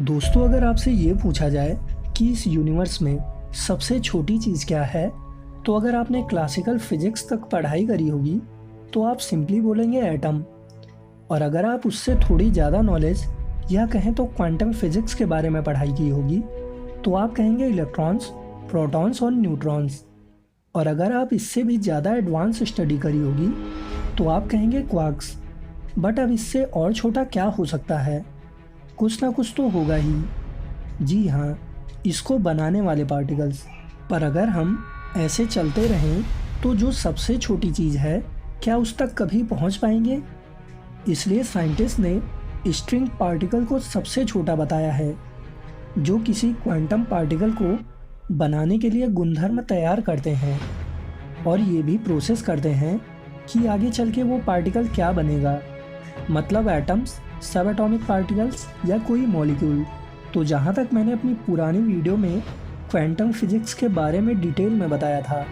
दोस्तों, अगर आपसे ये पूछा जाए कि इस यूनिवर्स में सबसे छोटी चीज़ क्या है, तो अगर आपने क्लासिकल फिजिक्स तक पढ़ाई करी होगी तो आप सिंपली बोलेंगे एटम। और अगर आप उससे थोड़ी ज़्यादा नॉलेज या कहें तो क्वांटम फिजिक्स के बारे में पढ़ाई की होगी तो आप कहेंगे इलेक्ट्रॉन्स, प्रोटॉन्स और न्यूट्रॉन्स। और अगर आप इससे भी ज़्यादा एडवांस स्टडी करी होगी तो आप कहेंगे क्वार्क्स। बट अब इससे और छोटा क्या हो सकता है? कुछ ना कुछ तो होगा ही। जी हाँ, इसको बनाने वाले पार्टिकल्स। पर अगर हम ऐसे चलते रहें तो जो सबसे छोटी चीज़ है, क्या उस तक कभी पहुंच पाएंगे? इसलिए साइंटिस्ट ने स्ट्रिंग पार्टिकल को सबसे छोटा बताया है, जो किसी क्वांटम पार्टिकल को बनाने के लिए गुणधर्म तैयार करते हैं और ये भी प्रोसेस करते हैं कि आगे चल के वो पार्टिकल क्या बनेगा, मतलब एटम्स, सब एटॉमिक पार्टिकल्स या कोई मॉलिक्यूल। तो जहाँ तक मैंने अपनी पुरानी वीडियो में क्वांटम फिजिक्स के बारे में डिटेल में बताया था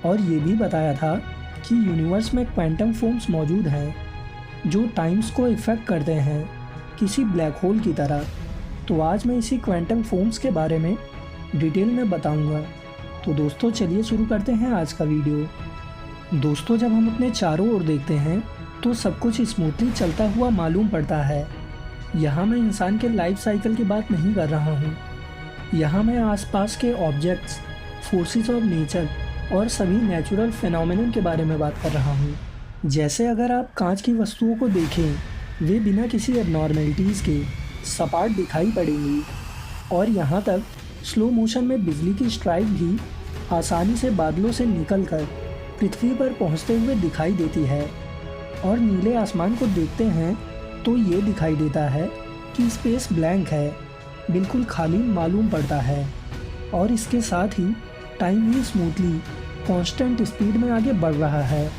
और ये भी बताया था कि यूनिवर्स में क्वांटम फोम्स मौजूद हैं जो टाइम्स को इफ़ेक्ट करते हैं किसी ब्लैक होल की तरह। तो आज मैं इसी क्वांटम फोम्स के बारे में डिटेल में बताऊंगा। तो दोस्तों, चलिए शुरू करते हैं आज का वीडियो। दोस्तों, जब हम अपने चारों ओर देखते हैं तो सब कुछ स्मूथली चलता हुआ मालूम पड़ता है। यहाँ मैं इंसान के लाइफ साइकिल की बात नहीं कर रहा हूँ। यहाँ मैं आसपास के ऑब्जेक्ट्स, फोर्सेस ऑफ नेचर और सभी नेचुरल फिनोमेनन के बारे में बात कर रहा हूँ। जैसे अगर आप कांच की वस्तुओं को देखें, वे बिना किसी एबनॉर्मेलिटीज़ के सपाट दिखाई पड़ेंगी। और यहाँ तक स्लो मोशन में बिजली की स्ट्राइक भी आसानी से बादलों से निकलकर पृथ्वी पर पहुँचते हुए दिखाई देती है। और नीले आसमान को देखते हैं तो ये दिखाई देता है कि स्पेस ब्लैंक है, बिल्कुल खाली मालूम पड़ता है। और इसके साथ ही टाइम भी स्मूथली कांस्टेंट स्पीड में आगे बढ़ रहा है।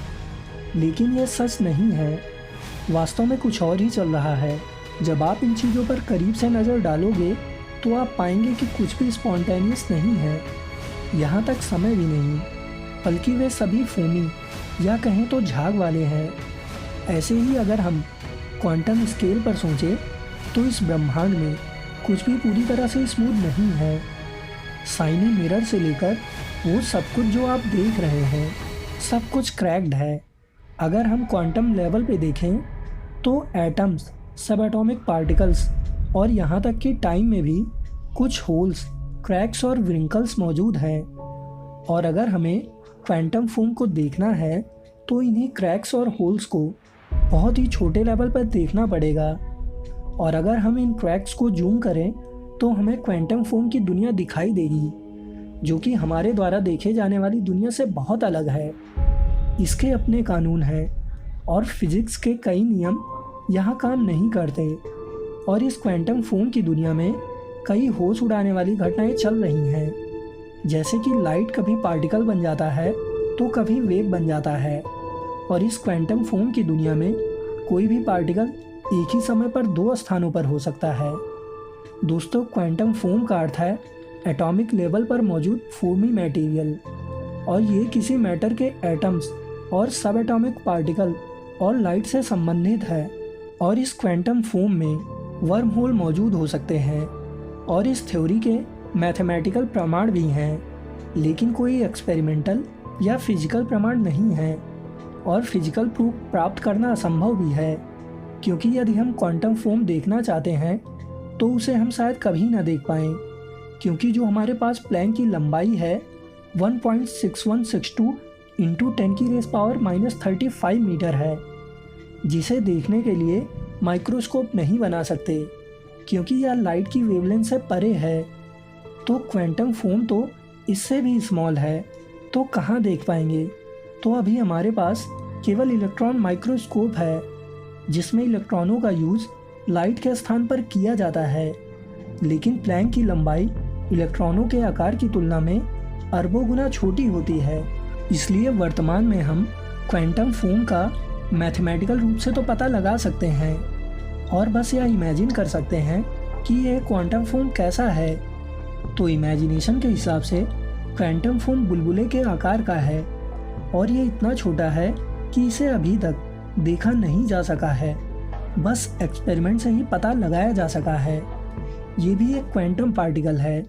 लेकिन यह सच नहीं है, वास्तव में कुछ और ही चल रहा है। जब आप इन चीज़ों पर करीब से नज़र डालोगे तो आप पाएंगे कि कुछ भी स्पॉन्टेनियस नहीं है, यहाँ तक समय भी नहीं, बल्कि वे सभी फोमी या कहें तो झाग वाले हैं। ऐसे ही अगर हम क्वांटम स्केल पर सोचें तो इस ब्रह्मांड में कुछ भी पूरी तरह से स्मूथ नहीं है। साइनी मिरर से लेकर वो सब कुछ जो आप देख रहे हैं, सब कुछ क्रैक्ड है। अगर हम क्वांटम लेवल पे देखें तो एटम्स, सब एटॉमिक पार्टिकल्स और यहाँ तक कि टाइम में भी कुछ होल्स, क्रैक्स और व्रिंकल्स मौजूद हैं। और अगर हमें क्वांटम फोम को देखना है तो इन्हीं क्रैक्स और होल्स को बहुत ही छोटे लेवल पर देखना पड़ेगा। और अगर हम इन क्रैक्स को जूम करें तो हमें क्वांटम फोम की दुनिया दिखाई देगी, जो कि हमारे द्वारा देखे जाने वाली दुनिया से बहुत अलग है। इसके अपने कानून हैं और फिजिक्स के कई नियम यहाँ काम नहीं करते। और इस क्वांटम फोम की दुनिया में कई होश उड़ाने वाली घटनाएं चल रही हैं, जैसे कि लाइट कभी पार्टिकल बन जाता है तो कभी वेव बन जाता है। और इस क्वांटम फोम की दुनिया में कोई भी पार्टिकल एक ही समय पर दो स्थानों पर हो सकता है। दोस्तों, क्वांटम फोम का अर्थ है एटॉमिक लेवल पर मौजूद फोमी मटेरियल। और ये किसी मैटर के एटम्स और सब एटॉमिक पार्टिकल और लाइट से संबंधित है। और इस क्वांटम फोम में वर्म होल मौजूद हो सकते हैं और इस थ्योरी के मैथमेटिकल प्रमाण भी हैं, लेकिन कोई एक्सपेरिमेंटल या फिजिकल प्रमाण नहीं है। और फिजिकल प्रूफ प्राप्त करना असंभव भी है, क्योंकि यदि हम क्वांटम फोम देखना चाहते हैं तो उसे हम शायद कभी ना देख पाएँ, क्योंकि जो हमारे पास प्लैंक की लंबाई है 1.6162 इंटू 10⁻⁻35 मीटर है, जिसे देखने के लिए माइक्रोस्कोप नहीं बना सकते, क्योंकि यह लाइट की वेवलेंथ से परे है। तो क्वांटम फोम तो इससे भी स्मॉल है, तो कहाँ देख पाएंगे? तो अभी हमारे पास केवल इलेक्ट्रॉन माइक्रोस्कोप है, जिसमें इलेक्ट्रॉनों का यूज़ लाइट के स्थान पर किया जाता है। लेकिन प्लैंक की लंबाई इलेक्ट्रॉनों के आकार की तुलना में अरबों गुना छोटी होती है। इसलिए वर्तमान में हम क्वांटम फोम का मैथमेटिकल रूप से तो पता लगा सकते हैं और बस यह इमेजिन कर सकते हैं कि यह क्वांटम फोम कैसा है। तो इमेजिनेशन के हिसाब से क्वांटम फोम बुलबुले के आकार का है और ये इतना छोटा है कि इसे अभी तक देखा नहीं जा सका है, बस एक्सपेरिमेंट से ही पता लगाया जा सका है। ये भी एक क्वांटम पार्टिकल है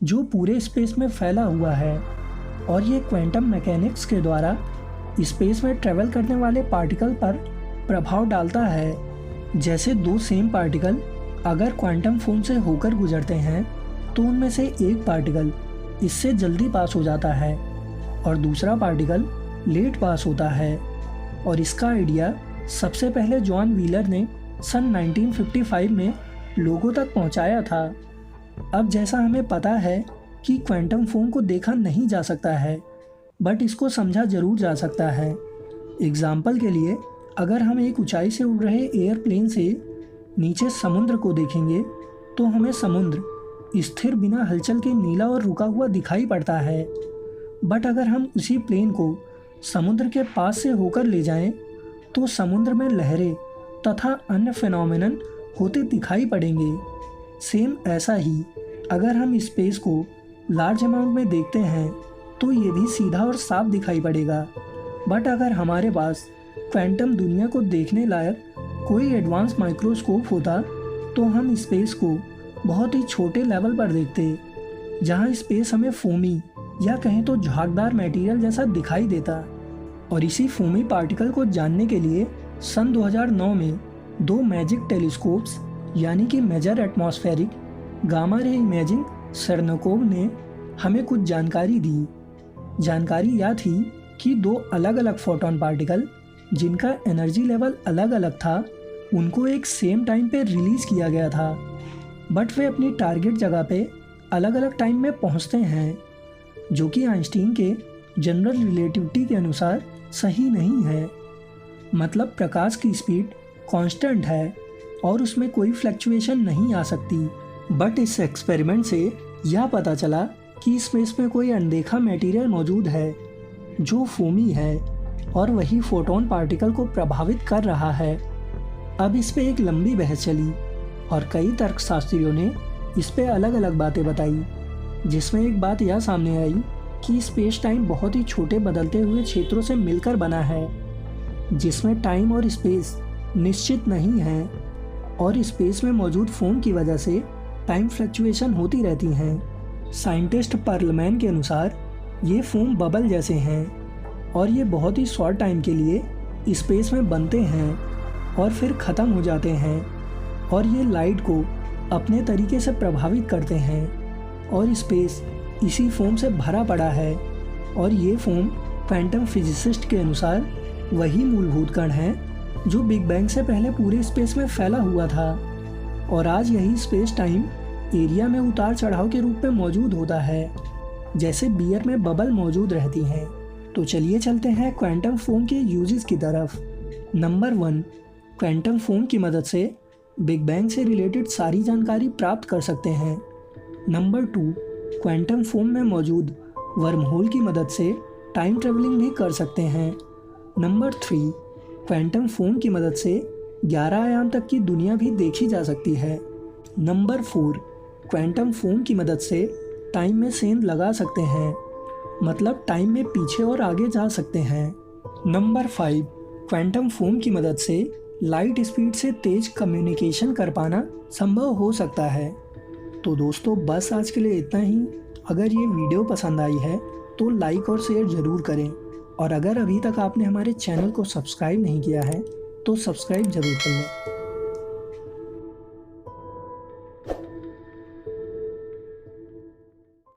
जो पूरे स्पेस में फैला हुआ है और ये क्वांटम मैकेनिक्स के द्वारा स्पेस में ट्रेवल करने वाले पार्टिकल पर प्रभाव डालता है। जैसे दो सेम पार्टिकल अगर क्वांटम फोम से होकर गुजरते हैं तो उनमें से एक पार्टिकल इससे जल्दी पास हो जाता है और दूसरा पार्टिकल लेट पास होता है। और इसका आइडिया सबसे पहले जॉन व्हीलर ने सन 1955 में लोगों तक पहुंचाया था। अब जैसा हमें पता है कि क्वांटम फोम को देखा नहीं जा सकता है बट इसको समझा जरूर जा सकता है। एग्जाम्पल के लिए अगर हम एक ऊंचाई से उड़ रहे एयरप्लेन से नीचे समुद्र को देखेंगे तो हमें समुद्र स्थिर बिना हलचल के नीला और रुका हुआ दिखाई पड़ता है। बट अगर हम उसी प्लेन को समुद्र के पास से होकर ले जाएं तो समुद्र में लहरें तथा अन्य फिनोमेनन होते दिखाई पड़ेंगे। सेम ऐसा ही अगर हम स्पेस को लार्ज अमाउंट में देखते हैं तो ये भी सीधा और साफ दिखाई पड़ेगा। बट अगर हमारे पास क्वांटम दुनिया को देखने लायक कोई एडवांस माइक्रोस्कोप होता तो हम स्पेस को बहुत ही छोटे लेवल पर देखते, जहाँ स्पेस हमें फोमी या कहें तो झागदार मटेरियल जैसा दिखाई देता। और इसी फोमी पार्टिकल को जानने के लिए सन 2009 में दो मैजिक टेलीस्कोप्स यानी कि major atmospheric gamma ray imaging Cherenkov ने हमें कुछ जानकारी दी। जानकारी यह थी कि दो अलग अलग फोटॉन पार्टिकल जिनका एनर्जी लेवल अलग अलग था उनको एक सेम टाइम पे रिलीज किया गया था, बट वे अपनी टारगेट जगह पे अलग अलग टाइम में पहुंचते हैं, जो कि आइंस्टीन के जनरल रिलेटिविटी के अनुसार सही नहीं है। मतलब प्रकाश की स्पीड कांस्टेंट है और उसमें कोई फ्लक्चुएशन नहीं आ सकती। बट इस एक्सपेरिमेंट से यह पता चला कि स्पेस में कोई अनदेखा मटेरियल मौजूद है जो फोमी है और वही फोटोन पार्टिकल को प्रभावित कर रहा है। अब इस पे एक लंबी बहस चली और कई तर्कशास्त्रियों ने इस पे अलग अलग बातें बताई, जिसमें एक बात यह सामने आई कि स्पेस टाइम बहुत ही छोटे बदलते हुए क्षेत्रों से मिलकर बना है, जिसमें टाइम और स्पेस निश्चित नहीं है और स्पेस में मौजूद फोम की वजह से टाइम फ्लक्चुएशन होती रहती हैं। साइंटिस्ट पर्लमैन के अनुसार ये फोम बबल जैसे हैं और ये बहुत ही शॉर्ट टाइम के लिए स्पेस में बनते हैं और फिर ख़त्म हो जाते हैं और ये लाइट को अपने तरीके से प्रभावित करते हैं और स्पेस इसी फोम से भरा पड़ा है। और ये फोम क्वांटम फिजिसिस्ट के अनुसार वही मूलभूत कण है जो बिग बैंग से पहले पूरे स्पेस में फैला हुआ था और आज यही स्पेस टाइम एरिया में उतार चढ़ाव के रूप में मौजूद होता है, जैसे बियर में बबल मौजूद रहती हैं। तो चलिए चलते हैं क्वांटम फोम के यूजेस की तरफ। नंबर 1, क्वांटम फोम की मदद से बिग बैंग से रिलेटेड सारी जानकारी प्राप्त कर सकते हैं। नंबर 2, क्वांटम फोम में मौजूद वर्महोल की मदद से टाइम ट्रेवलिंग भी कर सकते हैं। नंबर 3, क्वांटम फोम की मदद से 11 आयाम तक की दुनिया भी देखी जा सकती है। नंबर 4, क्वांटम फोम की मदद से टाइम में सेंध लगा सकते हैं, मतलब टाइम में पीछे और आगे जा सकते हैं। नंबर 5, क्वांटम फोम की मदद से लाइट स्पीड से तेज कम्युनिकेशन कर पाना संभव हो सकता है। तो दोस्तों बस आज के लिए इतना ही। अगर ये वीडियो पसंद आई है तो लाइक और शेयर ज़रूर करें और अगर अभी तक आपने हमारे चैनल को सब्सक्राइब नहीं किया है तो सब्सक्राइब ज़रूर कर लें।